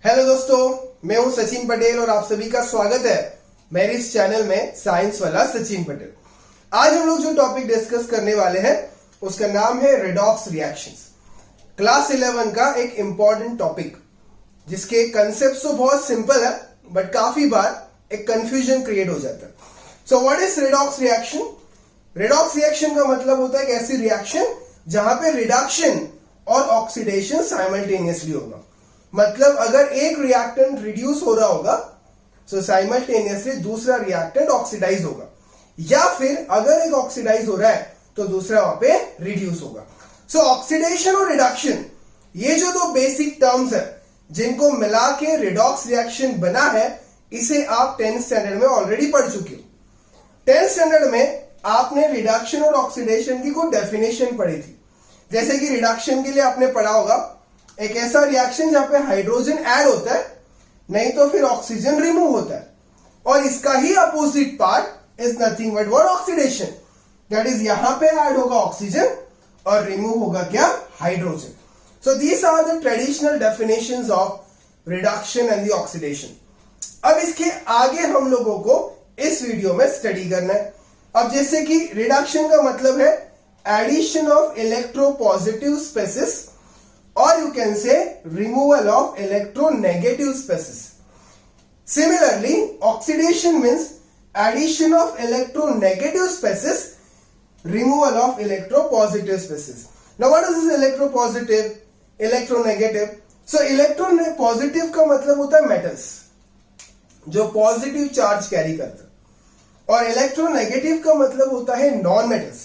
Hello दोस्तों, मैं हूं सचिन पटेल और आप सभी का स्वागत है मेरे इस चैनल में साइंस वाला सचिन पटेल। आज हम लोग जो टॉपिक डिस्कस करने वाले हैं उसका नाम है रेडॉक्स रिएक्शंस। क्लास 11 का एक इंपॉर्टेंट टॉपिक जिसके कंसेप्ट तो बहुत सिंपल है बट काफी बार एक कंफ्यूजन क्रिएट हो जाता है। So what is redox reaction? Redox reaction का मतलब होता है एक ऐसी रिएक्शन जहां पे रिडक्शन और ऑक्सीडेशन साइमल्टेनियसली होगा। मतलब अगर एक रिएक्टेंट रिड्यूस हो रहा होगा तो साइमल्टेनियसली दूसरा रिएक्टेंट ऑक्सीडाइज होगा, या फिर अगर एक ऑक्सीडाइज हो रहा है तो दूसरा वहां पे रिड्यूस होगा। सो ऑक्सीडेशन और रिडक्शन ये जो दो बेसिक टर्म्स है जिनको मिला के रेडॉक्स रिएक्शन बना है, इसे आप 10th स्टैंडर्ड में ऑलरेडी पढ़ चुके हो। 10th स्टैंडर्ड में आपने रिडक्शन और ऑक्सीडेशन की कोई डेफिनेशन पढ़ी थी। जैसे कि रिडक्शन के लिए आपने पढ़ा होगा एक ऐसा रिएक्शन जहां पे हाइड्रोजन ऐड होता है, नहीं तो फिर ऑक्सीजन रिमूव होता है, और इसका ही opposite part is nothing but what? Oxidation. That is यहां पे ऐड होगा ऑक्सीजन और रिमूव होगा क्या? Hydrogen. So these are the traditional definitions of reduction and the oxidation. अब इसके आगे हम लोगों को इस वीडियो में स्टडी करना है। अब जैसे कि रिडक्शन का मतलब है addition of electropositive species, or you can say removal of electronegative species. Similarly, oxidation means addition of electronegative species, removal of electropositive species. Now what is this electropositive, electronegative? So electropositive का मतलब होता है metals जो positive charge carry करते हैं, और electronegative का मतलब होता है नॉन मेटल्स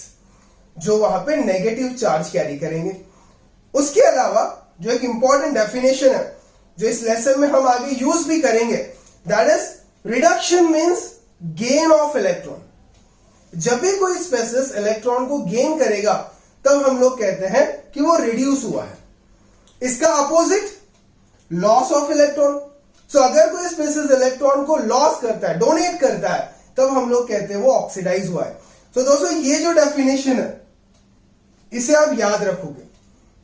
जो वहां पे नेगेटिव चार्ज कैरी करेंगे। उसके अलावा जो एक इंपॉर्टेंट डेफिनेशन है जो इस लेसन में हम आगे यूज भी करेंगे, that is reduction means gain of electron. जब भी कोई स्पेसिस इलेक्ट्रॉन को गेन करेगा तब हम लोग कहते हैं कि वो रिड्यूस हुआ है। इसका अपोजिट लॉस ऑफ इलेक्ट्रॉन। सो अगर कोई स्पेसिस इलेक्ट्रॉन को लॉस करता है, डोनेट करता है, तब हम लोग कहते हैं वो ऑक्सीडाइज हुआ है। तो दोस्तों ये जो डेफिनेशन है इसे आप याद रखोगे,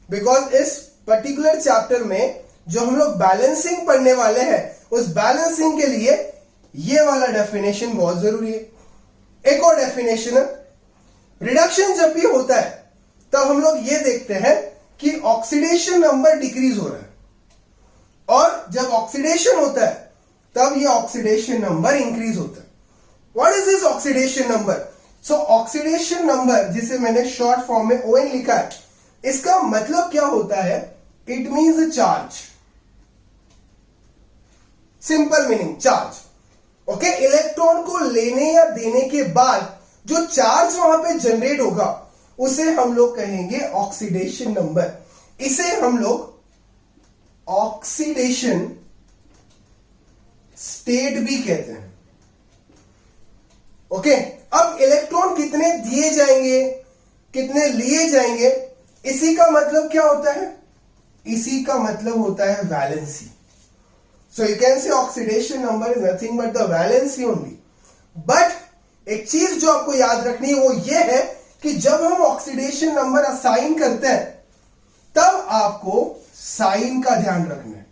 बिकॉज इस पर्टिकुलर चैप्टर में जो हम लोग बैलेंसिंग पढ़ने वाले हैं उस बैलेंसिंग के लिए ये वाला डेफिनेशन बहुत जरूरी है। एक और डेफिनेशन है, रिडक्शन जब भी होता है तब हम लोग ये देखते हैं कि ऑक्सीडेशन नंबर डिक्रीज हो रहा है, और जब ऑक्सीडेशन होता है तब ये ऑक्सीडेशन नंबर इंक्रीज होता है। What is this oxidation number? So oxidation number जिसे मैंने शॉर्ट फॉर्म में ON लिखा है, इसका मतलब क्या होता है? It means charge. Simple meaning charge. Okay, electron को लेने या देने के बाद जो चार्ज वहां पे जनरेट होगा उसे हम लोग कहेंगे ऑक्सीडेशन नंबर। इसे हम लोग ऑक्सीडेशन स्टेट भी कहते हैं। ओके, अब इलेक्ट्रॉन कितने दिए जाएंगे, कितने लिए जाएंगे, इसी का मतलब क्या होता है? इसी का मतलब होता है valency. So you can say oxidation number is nothing but the valency only. But एक चीज जो आपको याद रखनी है वो ये है कि जब हम ऑक्सीडेशन नंबर असाइन करते हैं तब आपको साइन का ध्यान रखना है।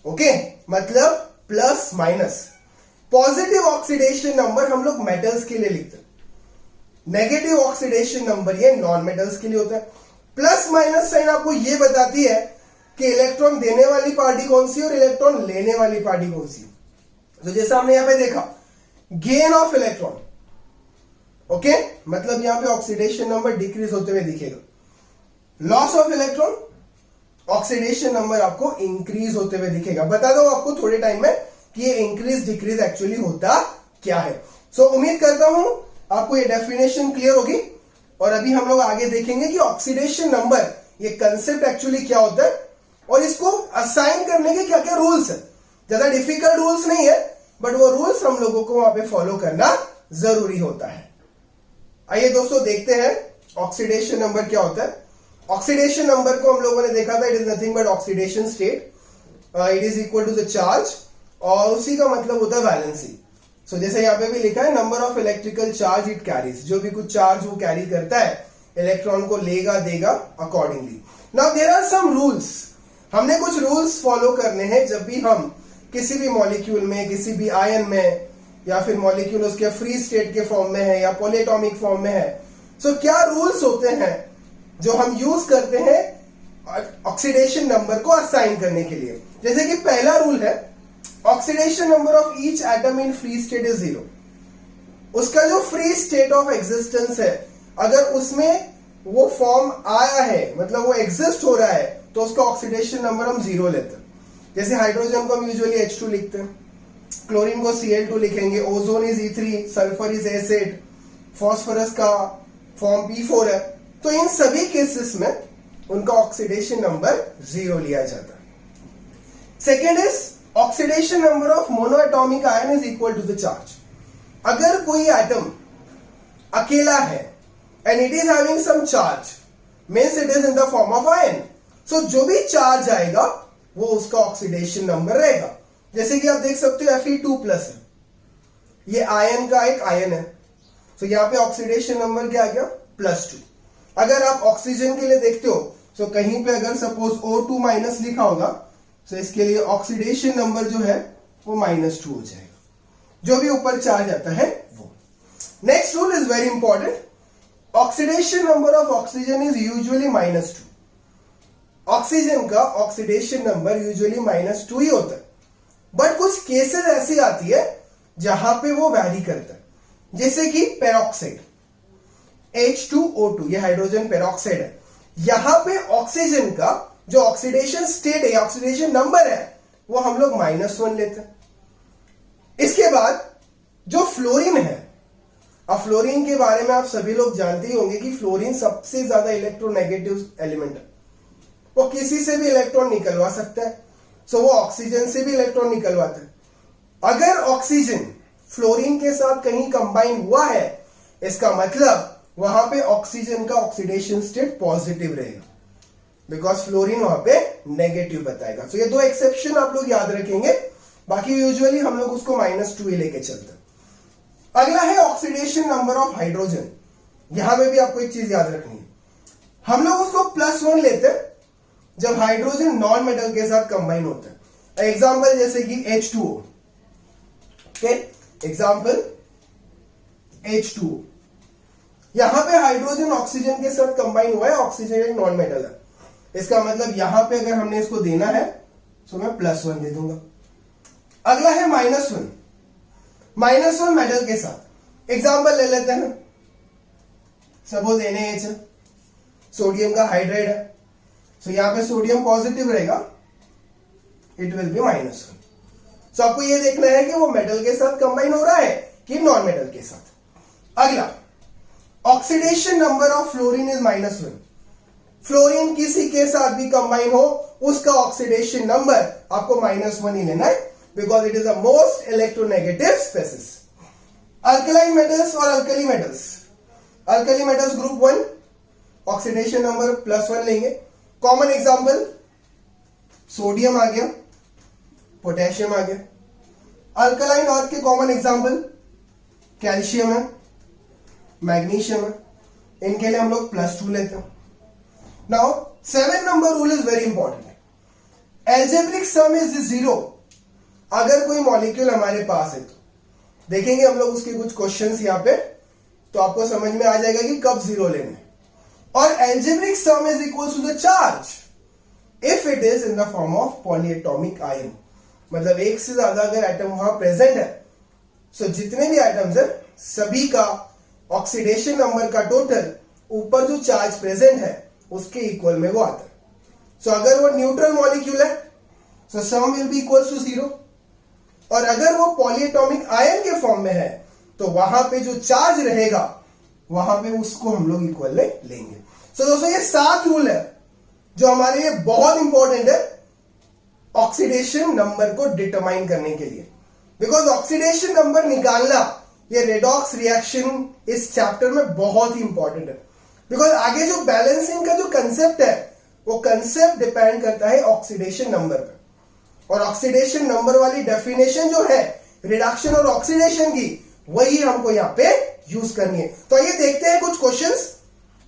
ओके, मतलब plus minus. Positive oxidation number हम लोग मेटल्स के लिए लिखते हैं, नेगेटिव ऑक्सीडेशन नंबर ये नॉन मेटल्स के लिए होता है। प्लस माइनस साइन आपको ये बताती है कि इलेक्ट्रॉन देने वाली पार्टी कौन सी और इलेक्ट्रॉन लेने वाली पार्टी कौन सी। तो जैसा हमने यहां पे देखा गेन ऑफ इलेक्ट्रॉन, ओके, मतलब यहां पे ऑक्सीडेशन नंबर डिक्रीज होते हुए दिखेगा। Loss of electron, oxidation number आपको इंक्रीज होते हुए दिखेगा। बता दो आपको थोड़े टाइम में कि ये इंक्रीज डिक्रीज एक्चुअली होता क्या है। सो उम्मीद करता हूं आपको ये डेफिनेशन क्लियर होगी, और अभी हम लोग आगे देखेंगे कि ऑक्सीडेशन नंबर ये कंसेप्ट एक्चुअली क्या होता है और इसको असाइन करने के क्या क्या रूल्स है। ज्यादा डिफिकल्ट रूल्स नहीं है बट वो रूल्स हम लोगों को वहां पे फॉलो करना जरूरी होता है। आइए दोस्तों देखते हैं ऑक्सीडेशन नंबर क्या होता है। ऑक्सीडेशन नंबर को हम लोगों ने देखा था, it is nothing but oxidation state, it is equal to the charge, और उसी का मतलब होता है वैलेंसी। सो जैसे यहां पे भी लिखा है number of electrical charge it carries, जो भी कुछ चार्ज वो कैरी करता है इलेक्ट्रॉन को लेगा देगा accordingly. Now there are some rules हमने कुछ रूल्स फॉलो करने हैं जब भी हम किसी भी मॉलिक्यूल में, किसी भी आयन में, या फिर मॉलिक्यूल उसके फ्री स्टेट के फॉर्म में है या पॉलीएटॉमिक फॉर्म में है। सो क्या रूल्स होते हैं जो हम यूज करते हैं ऑक्सीडेशन नंबर को असाइन करने के लिए। जैसे कि पहला रूल है, oxidation number of each atom in free state is 0। उसका जो फ्री स्टेट ऑफ एग्जिस्टेंस है, अगर उसमें वो फॉर्म आया है, मतलब वो एग्जिस्ट हो रहा है, तो उसका ऑक्सीडेशन नंबर हम 0 लेते हैं। जैसे हाइड्रोजन को हम यूजुअली H2 लिखते हैं, क्लोरीन को Cl2 लिखेंगे, ozone is E3, sulphur is S8, phosphorus का फॉर्म P4 है। तो इन सभी केसेस में उनका ऑक्सीडेशन नंबर 0 लिया जाता है। Second is oxidation number of monoatomic ion is equal to the charge. अगर कोई एटम अकेला है and it is having some charge, means it is in the form of ion, so जो भी चार्ज आएगा वो उसका ऑक्सीडेशन नंबर रहेगा। जैसे कि आप देख सकते हो Fe2+ है, ये आयन का एक आयन है, तो यहां पे ऑक्सीडेशन नंबर क्या आ गया? +2। अगर आप ऑक्सीजन के लिए देखते हो तो कहीं पे अगर सपोज O2- लिखा होगा, तो इसके लिए ऑक्सीडेशन नंबर जो है वो -2 हो जाएगा, जो भी ऊपर चार्ज आता है वो। Next rule is very important, oxidation number of oxygen is usually -2। Oxygen का ऑक्सीडेशन नंबर यूजुअली -2 ही होता है, बट कुछ केसेस ऐसी आती है जहां पे वो वैरी करता है। जैसे कि पेरोक्साइड H2O2, ये हाइड्रोजन पेरोक्साइड है, यहां पे ऑक्सीजन का जो ऑक्सीडेशन स्टेट है, ऑक्सीडेशन नंबर है, वो हम लोग -1 लेते हैं। इसके बाद जो फ्लोरीन है, अब फ्लोरीन के बारे में आप सभी लोग जानते ही होंगे कि फ्लोरीन सबसे ज्यादा इलेक्ट्रोनेगेटिव एलिमेंट है, वो किसी से भी इलेक्ट्रॉन निकलवा सकता है, सो वो ऑक्सीजन से भी इलेक्ट्रॉन निकलवाता है। अगर ऑक्सीजन फ्लोरीन के साथ कहीं कंबाइन हुआ है, इसका मतलब वहां पे ऑक्सीजन का ऑक्सीडेशन स्टेट पॉजिटिव रहेगा, बिकॉज फ्लोरीन वहां पे नेगेटिव बताएगा। सो ये दो एक्सेप्शन आप लोग याद रखेंगे, बाकी यूजुअली हम लोग उसको -2 ही लेके चलते हैं। अगला है ऑक्सीडेशन नंबर ऑफ हाइड्रोजन। यहां में भी आपको एक चीज याद रखनी है, हम लोग उसको +1 लेते हैं जब हाइड्रोजन नॉन मेटल के साथ कंबाइन होता है। एग्जाम्पल जैसे कि H2O, ओके, एग्जाम्पल H2O, यहां पे हाइड्रोजन ऑक्सीजन के साथ कंबाइन हुआ है, ऑक्सीजन एक नॉन मेटल है, इसका मतलब यहां पे अगर हमने इसको देना है तो मैं +1 दे दूंगा। अगला है -1, -1 मेटल के साथ। एग्जाम्पल ले लेते हैं, सपोज NaH, सोडियम का हाइड्राइड है, तो यहां पे सोडियम पॉजिटिव रहेगा, इट विल बी -1। सो आपको ये देखना है कि वो मेटल के साथ कंबाइन हो रहा है कि नॉन मेटल के साथ। अगला, oxidation number of fluorine is -1। Fluorine किसी के साथ भी कंबाइन हो, उसका ऑक्सीडेशन नंबर आपको -1 ही लेना है, because it is the most electronegative species. Alkaline metals और alkali metals, alkali metals group 1, oxidation number +1 लेंगे। कॉमन एग्जाम्पल सोडियम आ गया, पोटेशियम आ गया। अल्कलाइन अर्थ के कॉमन एग्जाम्पल कैल्शियम है, मैग्नीशियम है, इनके लिए हम लोग +2 लेते हैं। Now 7 number rule is very important, algebraic sum is 0। अगर कोई मॉलिक्यूल हमारे पास है तो देखेंगे हम लोग उसके कुछ क्वेश्चंस यहां पे, तो आपको समझ में आ जाएगा कि कब 0 लेना है। और algebraic sum is equal to the charge if it is in the form of polyatomic ion, मतलब एक से ज्यादा अगर एटम वहां प्रेजेंट है, सो जितने भी एटम्स है सभी का ऑक्सीडेशन नंबर का टोटल ऊपर जो चार्ज प्रेजेंट है उसके इक्वल में वो आता है। सो अगर वो न्यूट्रल मॉलिक्यूल है, सो सम विल बी इक्वल टू 0, और अगर वो पॉलीएटॉमिक आयन के फॉर्म में है तो वहां पे जो चार्ज रहेगा वहां पे उसको हम लोग इक्वल लेंगे। सो दोस्तों ये 7 रूल है जो हमारे लिए बहुत इंपॉर्टेंट है ऑक्सीडेशन नंबर को डिटरमाइन करने के लिए, बिकॉज ऑक्सीडेशन नंबर निकालना ये रेडॉक्स रिएक्शन इस चैप्टर में बहुत ही इंपॉर्टेंट है, बिकॉज आगे जो बैलेंसिंग का जो कंसेप्ट है वो कंसेप्ट डिपेंड करता है ऑक्सीडेशन नंबर पर, और ऑक्सीडेशन नंबर वाली डेफिनेशन जो है रिडक्शन और ऑक्सीडेशन की, वही हमको यहां पे यूज करनी है। तो आइए देखते हैं कुछ क्वेश्चंस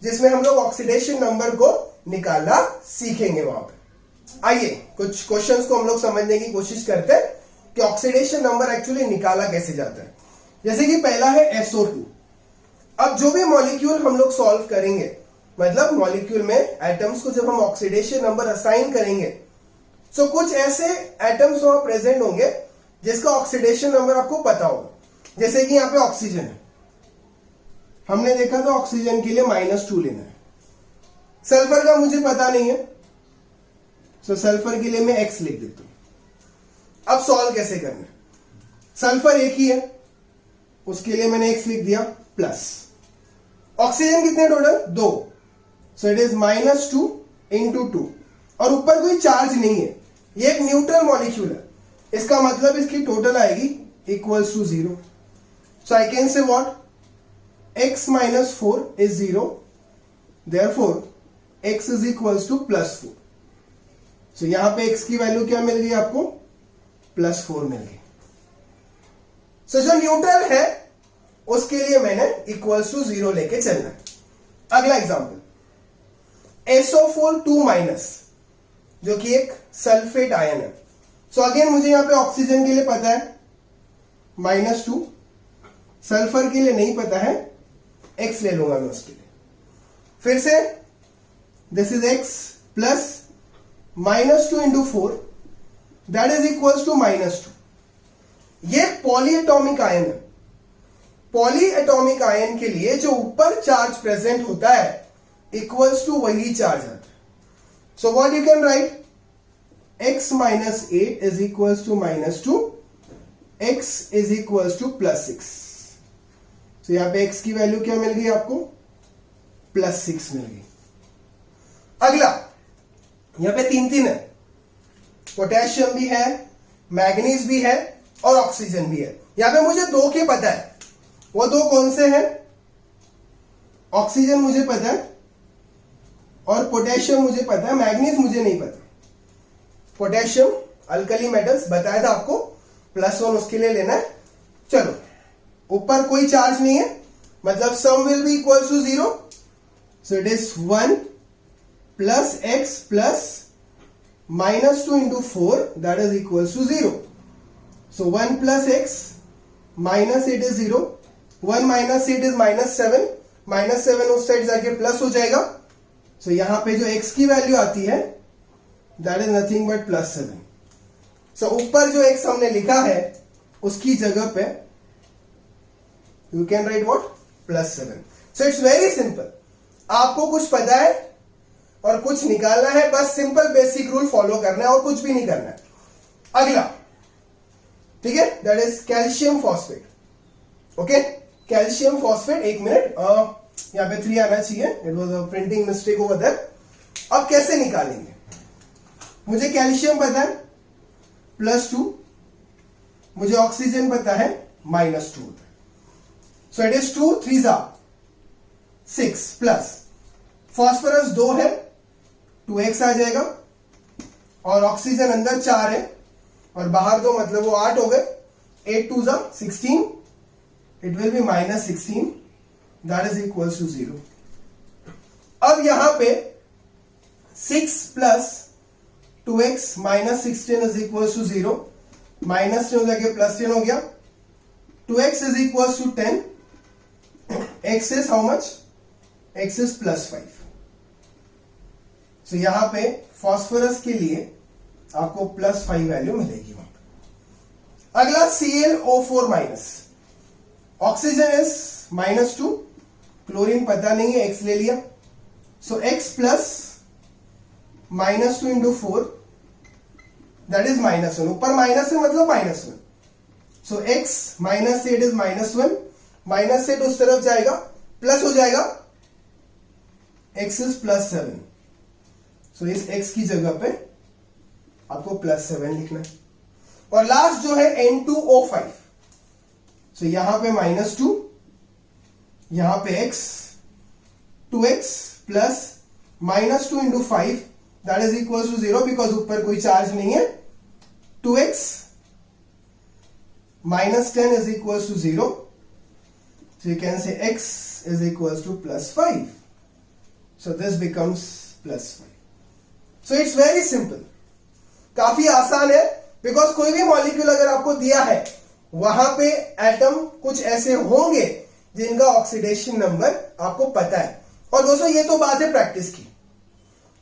जिसमें हम लोग ऑक्सीडेशन नंबर को निकालना सीखेंगे वहां पे। आइए कुछ क्वेश्चंस को हम लोग समझने की कोशिश करते हैं कि ऑक्सीडेशन नंबर एक्चुअली निकाला कैसे जाता है। जैसे कि पहला है SO2। अब जो भी मॉलिक्यूल हम लोग सॉल्व करेंगे, मतलब मॉलिक्यूल में एटम्स को जब हम ऑक्सीडेशन नंबर असाइन करेंगे, तो कुछ ऐसे एटम्स वहां प्रेजेंट होंगे जिसका ऑक्सीडेशन नंबर आपको पता होगा। जैसे कि यहां पे ऑक्सीजन है, हमने देखा था ऑक्सीजन के लिए -2 लेना है। सल्फर का मुझे पता नहीं है, तो सल्फर के लिए मैं X लिख देता हूं। अब सॉल्व कैसे करना है? सल्फर एक ही है, उसके लिए मैंने X लिख दिया प्लस। ऑक्सीजन कितने total? 2, so it is -2 into 2, और ऊपर कोई चार्ज नहीं है, ये एक न्यूट्रल मॉलिक्यूल है, इसका मतलब इसकी टोटल आएगी equals to 0। So I can say what? X - 4 is 0, therefore X is equals to +4। सो यहां पे X की वैल्यू क्या मिल गई आपको? +4 मिल गई। सो जो न्यूट्रल है उसके लिए मैंने इक्वल्स टू 0 लेके चलना है। अगला एग्जांपल, SO4 2-, जो कि एक सल्फेट आयन है। सो अगेन मुझे यहां पे ऑक्सीजन के लिए पता है -2, सल्फर के लिए नहीं पता है, X ले लूंगा मैं उसके लिए। फिर से this is X plus -2 into 4, that is equals to -2। ये पॉलीएटॉमिक आयन है। पॉलीएटॉमिक आयन के लिए जो ऊपर चार्ज प्रेजेंट होता है इक्वल्स टू वही चार्ज आता है। So what you can write? X - 8 is equals to -2, X is equals to +6। तो यहां पे X की वैल्यू क्या मिल गई आपको? +6 मिल गई। अगला, यहां पे 3 है, पोटेशियम भी है, मैग्नीज भी है और ऑक्सीजन भी है। यहां पे मुझे 2 के पता है, वो 2 कौन से हैं? ऑक्सीजन मुझे पता है और पोटेशियम मुझे पता है, मैग्नीज मुझे नहीं पता। पोटेशियम अल्कली मेटल्स बताया था आपको, +1 उसके लिए लेना है। चलो, ऊपर कोई चार्ज नहीं है, मतलब sum will be equal to 0, so it is 1 plus X plus -2 into 4, that is equal to 0। So 1 plus X -8 is 0, 1 - 8 is -7, -7 उस साइड जाके प्लस हो जाएगा। सो यहां पे जो X की वैल्यू आती है दैट इज नथिंग बट +7। सो ऊपर जो X हमने लिखा है उसकी जगह पे you can write what? +7। So it's very simple. आपको कुछ पता है और कुछ निकालना है, बस सिंपल बेसिक रूल फॉलो करना है और कुछ भी नहीं करना है। अगला, ठीक है, that is calcium phosphate. Okay, calcium phosphate, 1 minute, यहां पे 3 आना चाहिए, it was a printing mistake over there. अब कैसे निकालेंगे? मुझे कैल्शियम पता है +2, मुझे ऑक्सीजन पता है -2। सो इट इज 2 3 6 प्लस फॉस्फोरस 2 है, 2x आ जाएगा, और ऑक्सीजन अंदर 4 है और बाहर 2, मतलब वो 8 हो गए। 8 2 16, it will be -16, that is equals to 0। अब यहां पे 6 plus 2x -16 is equals to 0, -10 हो जाके +10 हो गया। 2x is equals to 10, x is how much? x is +5। So यहां पे फॉस्फोरस के लिए आपको +5 वैल्यू मिलेगी वहां पर। अगला ClO4-, ऑक्सीजन इज -2, क्लोरीन पता नहीं है, X ले लिया। सो X plus -2 into 4, that is -1। ऊपर माइनस है मतलब -1। सो X -8 इज -1, -8 उस तरफ जाएगा, प्लस हो जाएगा, X इज +7। सो इस X की जगह पे आपको +7 लिखना है। और लास्ट जो है N2O5, सो यहां पे -2, यहां पे X, 2x plus -2 into 5, that is equal to 0, because ऊपर कोई चार्ज नहीं है। 2x -10 is equals to 0. So you can say x is equals to +5. So this becomes +5. So it's very simple. काफी आसान है, बिकॉज कोई भी मॉलिक्यूल अगर आपको दिया है वहां पे एटम कुछ ऐसे होंगे जिनका ऑक्सीडेशन नंबर आपको पता है। और दोस्तों ये तो बात है प्रैक्टिस की,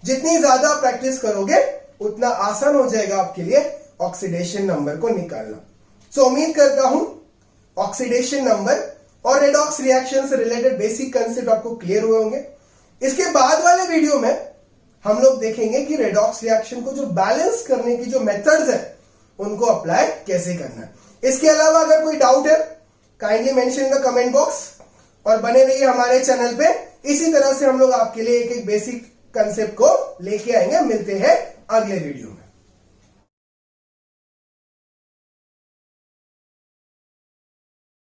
जितनी ज्यादा प्रैक्टिस करोगे उतना आसान हो जाएगा आपके लिए ऑक्सीडेशन नंबर को निकालना। सो उम्मीद करता हूं ऑक्सीडेशन नंबर और रेडॉक्स रिएक्शन से रिलेटेड बेसिक कंसेप्ट आपको क्लियर हुए होंगे। इसके बाद वाले वीडियो में हम लोग देखेंगे कि रेडॉक्स रिएक्शन को जो बैलेंस करने की जो मेथड्स है उनको अप्लाई कैसे करना है। इसके अलावा अगर कोई डाउट है kindly mention in the comment box, और बने रहिए हमारे चैनल पे। इसी तरह से हम लोग आपके लिए एक एक बेसिक कंसेप्ट को लेके आएंगे। मिलते हैं अगले वीडियो में।